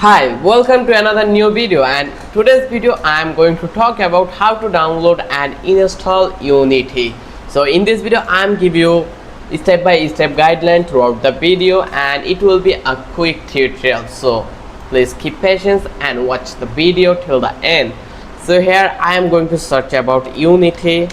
Hi, welcome to another new video, and today's video I am going to talk about how to download and install Unity. So in this video I am give you step by step guideline throughout the video, and it will be a quick tutorial. So please keep patience and watch the video till the end. So here I am going to search about Unity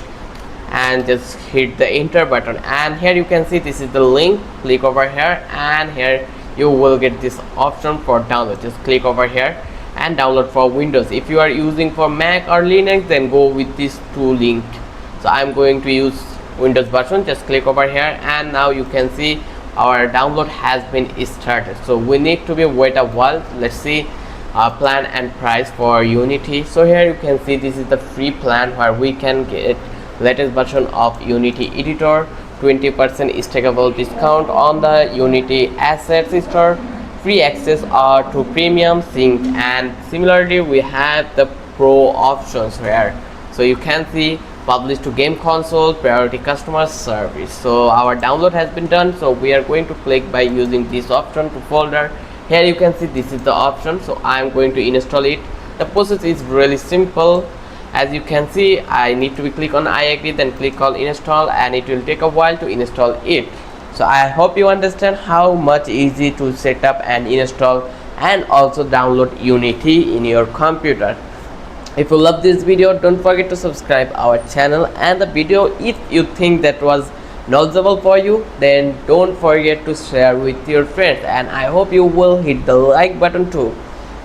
and just hit the enter button, and here you can see this is the link. Click over here and here you will get this option for download. Just click over here and download for Windows. If you are using for Mac or Linux, then go with these two links. So I'm going to use Windows version. Just click over here and now you can see our download has been started. So we need to be wait a while. Let's see plan and price for Unity. So here you can see this is the free plan where we can get latest version of Unity editor, 20% stackable discount on the Unity assets store, free access to premium sync, and similarly we have the pro options here. So you can see publish to game console, priority customer service. So our download has been done, so we are going to click by using this option to folder. Here you can see this is the option, so I am going to install it. The process is really simple. As you can see, I need to be click on I agree, then click on install, and it will take a while to install it. So I hope you understand how much easy to set up and install and also download Unity in your computer. If you love this video, don't forget to subscribe our channel and the video. If you think that was knowledgeable for you, then don't forget to share with your friends, and I hope you will hit the like button too.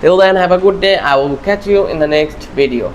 Till then, have a good day. I will catch you in the next video.